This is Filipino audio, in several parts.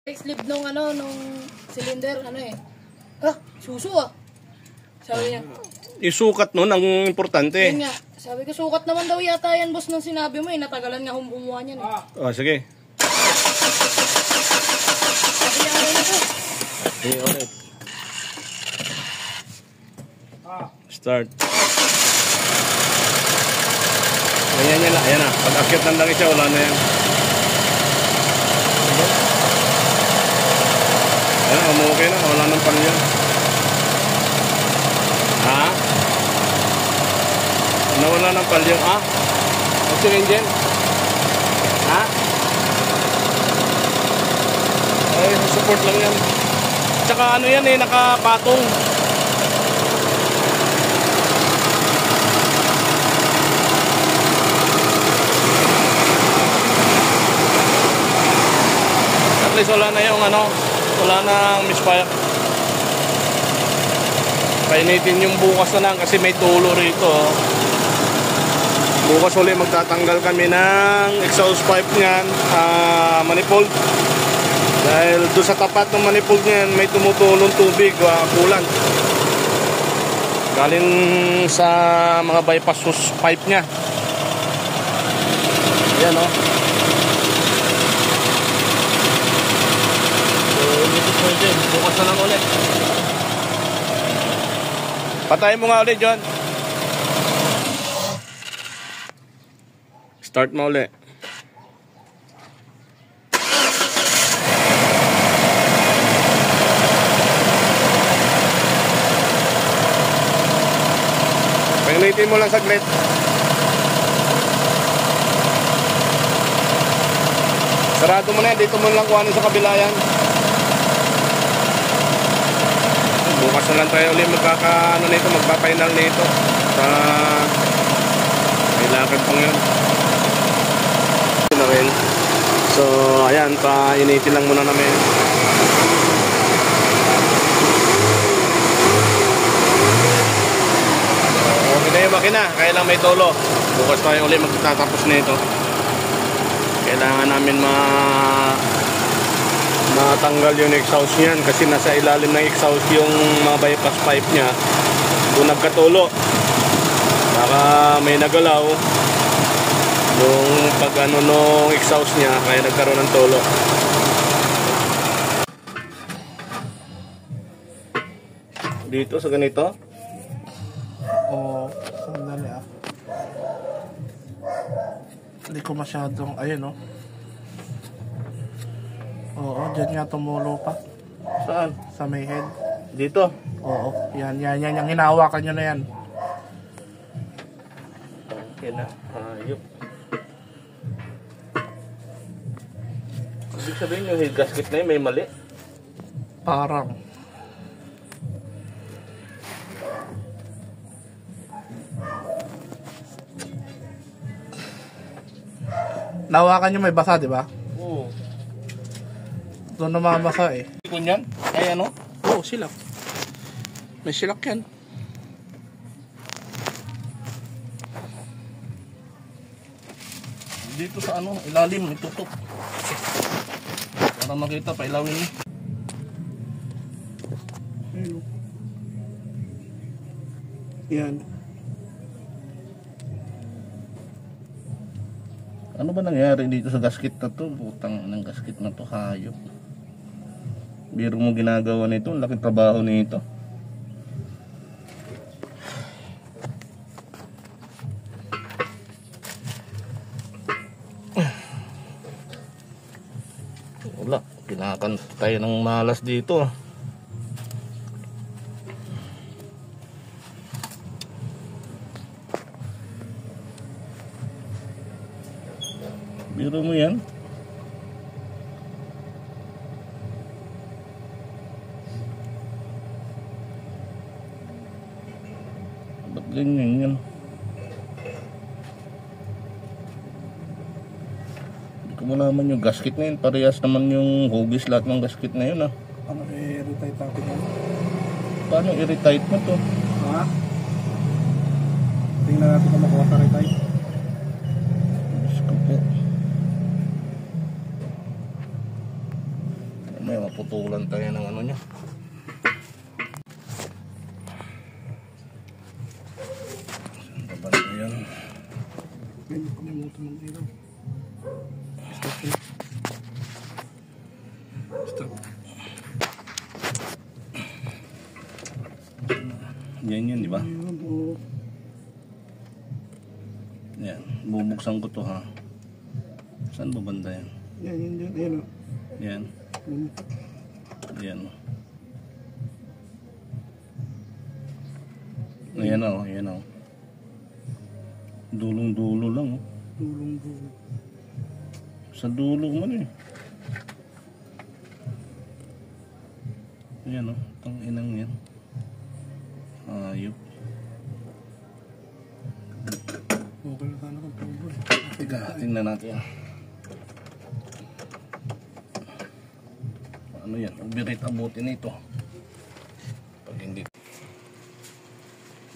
Slip nung cylinder, suso Sabi niya. Isukat nun ang importante. Yun nga, sabi ko sukat naman daw yata yan boss nung sinabi mo natagalan nga humuha niyan sige. Sabi niya na to. Okay, ulit. Start. Ayan yan lang, ayan na. Pag akit ng langit siya, wala na yan. Ayan, umukay na, wala nang palya. Ha? Nawala ng palya. What's your engine? Ha? Ay, support lang yan. Tsaka ano yan nakapatong. At least wala na yung wala na misfire. Painitin yung bukas na lang kasi may tulo rito. Bukas ulit magtatanggal kami ng exhaust pipe niyan, manifold. Dahil doon sa tapat ng manifold niyan may tumutulong tubig, kulan. Galing sa mga bypass hose pipe niya. Ayan bukas na lang ulit. Patayin mo nga ulit, John. Start mo ulit. Pagnitin mo lang saglit. Sarado mo na yan. Dito mo lang kuhanin sa kabila yan. Bukas na lang tayo ulit magpa-final nito sa kailangan pang yun. So ayan, painitin lang muna namin. Okay na yung makina, kaya lang may tolo. Bukas tayo ulit magtatapos nito. Kailangan namin matanggal yung exhaust niyan kasi nasa ilalim ng exhaust yung mga bypass pipe niya. Doon nagkatulo. Baka may nagalaw yung pag nung exhaust niya kaya nagkaroon ng tulo. Dito sa ganito? Sandali Hindi ko masyadong, ayun Oo, dyan nga tumulo pa. Saan? Sa may head. Dito? Oo, yan. Yung hinahawakan nyo na yan. Okay na. Ayop. Ibig sabihin yung head gasket na yun may mali? Parang. Nahawakan nyo may basa, di ba? Oo. Doon namamasa Ikon yan? Ay Oo, silak. May silak yan. Dito sa ilalim, itutok. Para makita pa ilawin niya. Yan. Ano ba nangyari dito sa gasket na to? Butang ng gasket na to, hayop. Biro mo ginagawa nito, ang laking trabaho nito. Wala, pinakan tayo ng malas dito. Biro mo yan. Ba't ganyan yan? Hindi ko malaman yung gasket na yun. Parehas naman yung hugis lahat ng gasket na yun Ano i-retight natin yan? Paano i-retight mo to? Ha? Tingnan natin kung makuha sa retight. May maputulan tayo ng ano niya. Saan ba ba na yan? May kalimutan ng ilaw. Stop. Yan yun, di ba? Ayun, oo. Yan. Bubuksan ko to ha. Saan ba banda yan? Yan. Ayan o. Yan. Yan. Ayan o. Ayan o. Dulong-dulo lang o. Dulong-dulo. Sa dulo man eh. Ayan o. Itong inang yan. Ayop. Okay na sana kung tubo. Teka, tingnan natin. Ano yan? Overrate abutin ito. Pag hindi.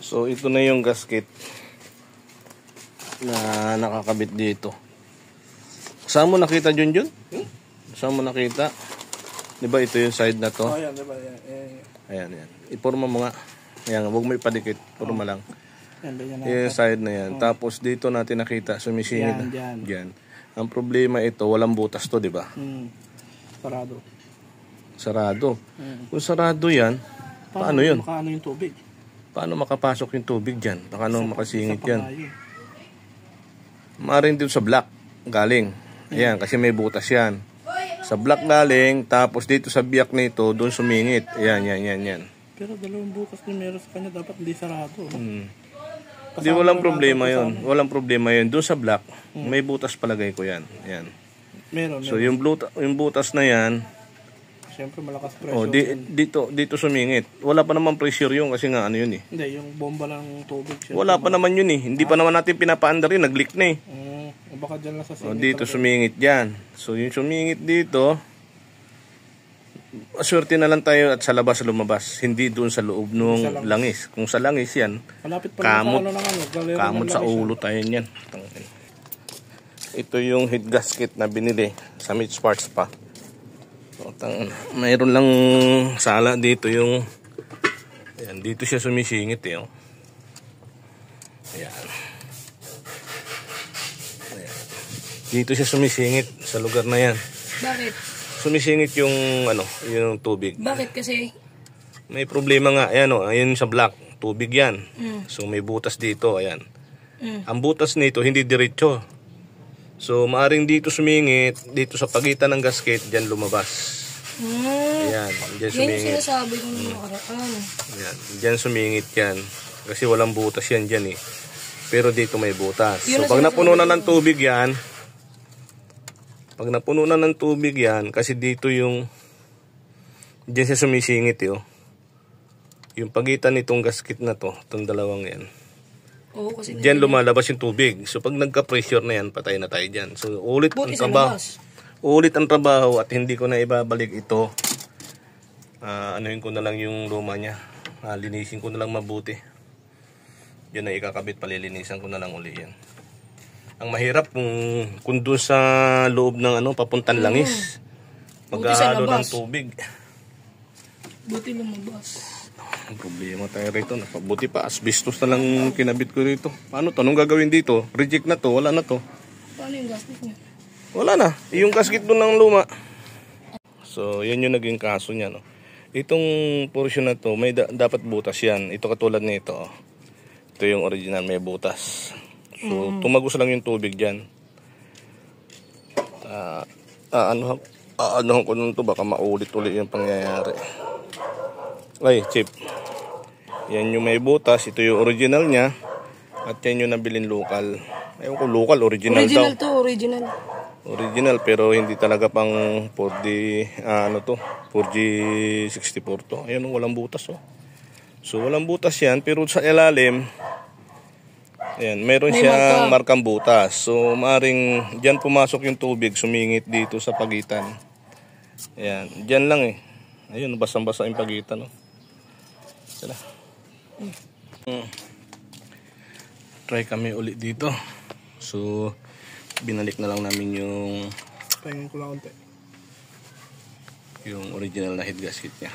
So, ito na yung gasket na nakakabit dito. Saan mo nakita, Junjun? Saan mo nakita? Diba ito yung side na to? Oh, yan, diba? Ayan. Iporma mo nga. Ayan, huwag mo ipadikit. Porma lang. Yan. Yung side na yan. Tapos dito natin nakita, sumisingit. Diyan. Ang problema ito, walang butas to, diba? Sarado. Sarado. Kung sarado yan, paano yun? Makaano yung tubig? Paano makapasok yung tubig dyan? Paano makasingit yan? Maaaring dito sa block galing. Ayan, kasi may butas yan. Sa block galing, tapos dito sa biyak nito, doon sumingit. Ayan. Pero dalawang bukas na meron sa kanya, dapat hindi sarado. Hindi, walang problema yun. Walang problema yun. Doon sa block, may butas palagay ko yan. Ayan. Meron. So, yung butas na yan, siyempre malakas pressure. oh, dito sumingit. Wala pa naman pressure yun kasi nga ano yun eh. Hindi, yung bomba ng tubig. Wala pa naman yun eh. Hindi pa naman natin pinapaandar yun. Nag-leak na eh. Baka dyan lang sa singit. Oh, dito sumingit dyan. So yung sumingit dito, aswerte na lang tayo at sa labas lumabas. Hindi doon sa loob ng langis. Kung sa langis yan, malapit pa kamot sa ulo tayo yan. Ito yung head gasket na binili sa Mitch Parts pa. Mayroon lang sala dito yung ayan, dito siya sumisingit eh. Oh. Ayan. Dito siya sumisingit sa lugar na yan. Bakit? Sumisingit yung yung tubig. Bakit kasi? May problema nga, ayan oh, ayan sa block, tubig yan. So may butas dito, ayan. Ang butas nito hindi diretso. So maaring dito sumingit, dito sa pagitan ng gasket, diyan lumabas. Ayan, diyan sumingit. Yan yung sinasabi ko nung nakaraan. Ayan, diyan sumingit yan. Kasi walang butas yan dyan eh. Pero dito may butas. So pag napuno na ng tubig yan, kasi dito yung diyan siya sumisingit eh. Oh. Yung pagitan nitong gasket na to, itong dalawang yan. Oo, kasi diyan lumalabas yung tubig. So pag nagka-pressure na yan, patay na tayo dyan. So ulit ang trabaho. Ulit ang trabaho at hindi ko na ibabalik ito. Anuhin ko na lang yung luma niya. Linisin ko na lang mabuti. Yan na ikakabit, palilinisan ko na lang uli yan. Ang mahirap kung doon sa loob ng papuntan langis. Mag-aalo ng tubig. Buti lumabas. Ang problema tayo rito. Buti pa, asbestos na lang kinabit ko rito. Paano to? Anong gagawin dito? Reject na to? Wala na to. Paano yung gasket niya? Wala na. Yung gasket doon ng luma. So, yan yung naging kaso niya. No? Itong portion na to, may dapat butas yan. Ito katulad nito. Ito yung original, may butas. So, tumagos lang yung tubig dyan. Ano ko nun to, baka maulit-ulit yung pangyayari. Ay, chip. Yan yung may butas. Ito yung original niya. At yan yung nabilin local. Ayaw ko local, original daw. Original to, original. Original pero hindi talaga pang 4D 4G64 to. Ayun, walang butas oh. So walang butas yan pero sa ilalim ayan, meron siyang markang butas. So maaring diyan pumasok yung tubig, sumingit dito sa pagitan. Ayan, diyan lang eh. Ayun, basang-basa yung pagitan oh. Tara. Try kami ulit dito. So binalik na lang namin yung pahingin ko lang konti. yung original na head gasket niya.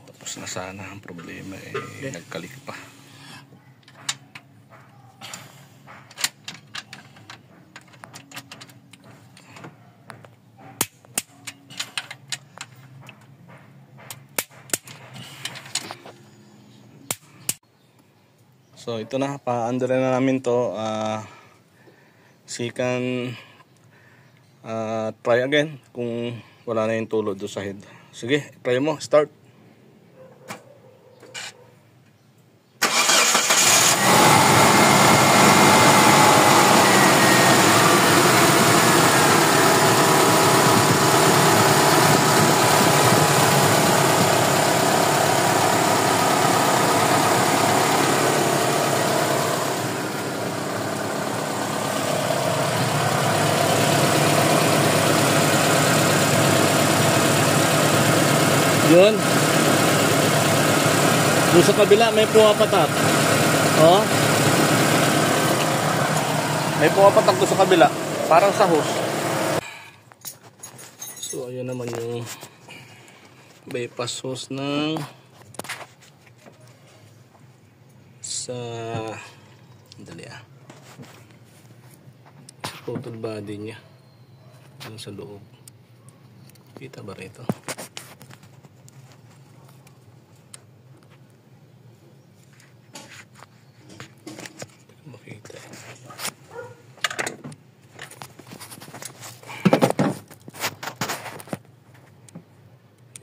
Tapos na sana, ang problema nagkalik pa. So ito na, pa-under na namin to. So you can try again kung wala na yung tulod do sa head. Sige, try mo, start. Yun. Doon sa kabila may pumapatak. Oh. May pumapatak doon sa kabila. Parang sa hose. So ayan naman yung bypass hose ng sa total body niya. Yung sa loob. Kita ba rito?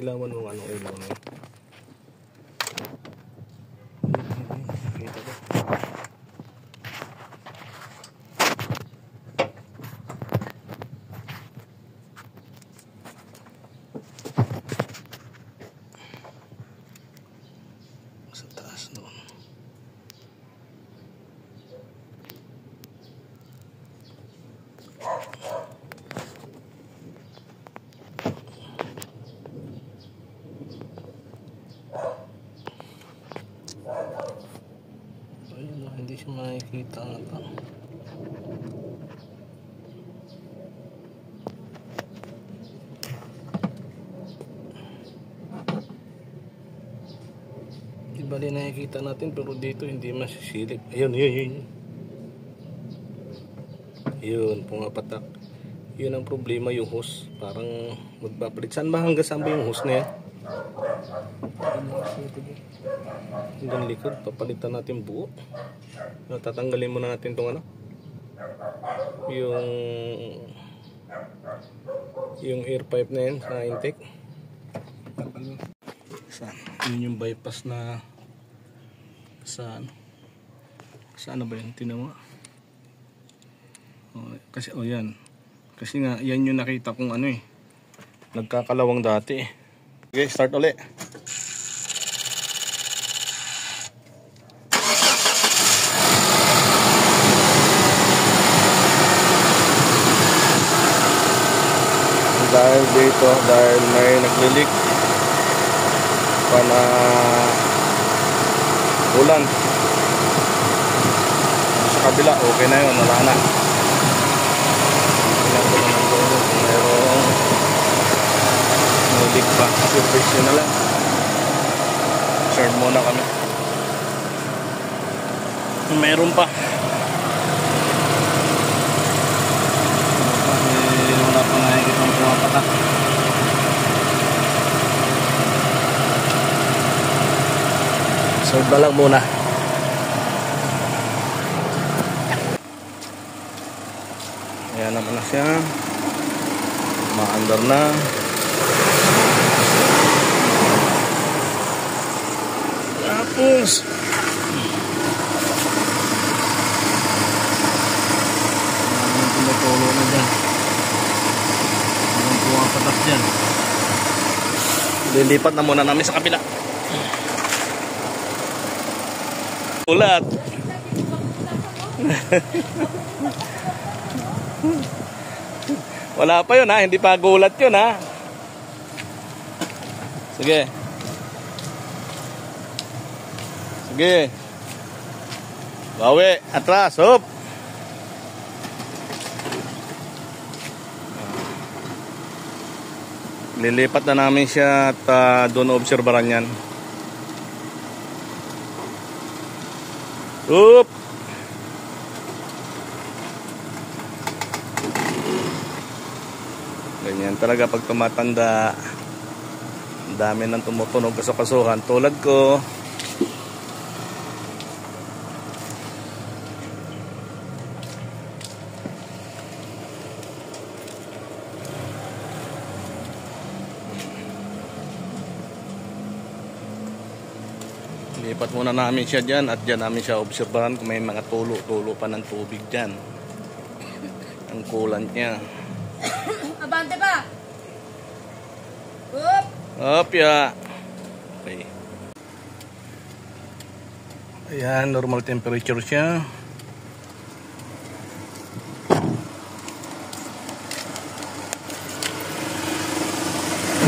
Ilawan mo anong ilaw na yun. Kita ba? Sa taas doon. Hindi siya makikita nga ito. Di bali nakikita natin pero dito hindi masisilip. Ayun, yun. Yun, pumapatak. Yun ang problema, yung hose. Parang magpapalit. Saan ba hanggang saan ba yung hose na yan? Hanggang likod, papalitan natin buo. Tatanggalin muna natin itong ano, yung air pipe na yan sa intake. Yun yung bypass na saan ba yun? Tinan mo. Kasi yan. Kasi nga yan yung nakita kong ano nagkakalawang dati. Okay, start ulit. Dahil dito, dahil may naglilik pa na ulan sa kabila, okay na yun, wala na. Kailangan ko naman kung mayroong naglilik pa, surface yun na lang. Shard muna kami mayroon pa. Wala pa nakikita ang pumapatak. Solve na lang muna. Ayan naman na siya. Ma-under na. Tapos tumutulo na dyan. Patak dyan. Lilipat na muna namin sa kabila. Ulat. Wala pa yun ha. Hindi pa gulat yun ha. Sige. Sige. Bawi. Atras. Hop. Lilipat na namin siya at doon obserbaran yan. Oop! Ganyan talaga pag tumatanda. Ang dami nang tumutunog sa kasuhan tulad ko. Lipat muna namin siya dyan at dyan namin siya obserbahan kung may mga tulo pa ng tubig dyan. Ang coolant niya. Abante pa! Up! Up ya! Okay. Ayan, normal temperature siya.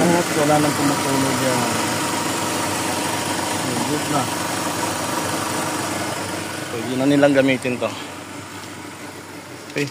At wala nang tumutunog dyan. Good na. Pwede na nilang gamitin to. Okay.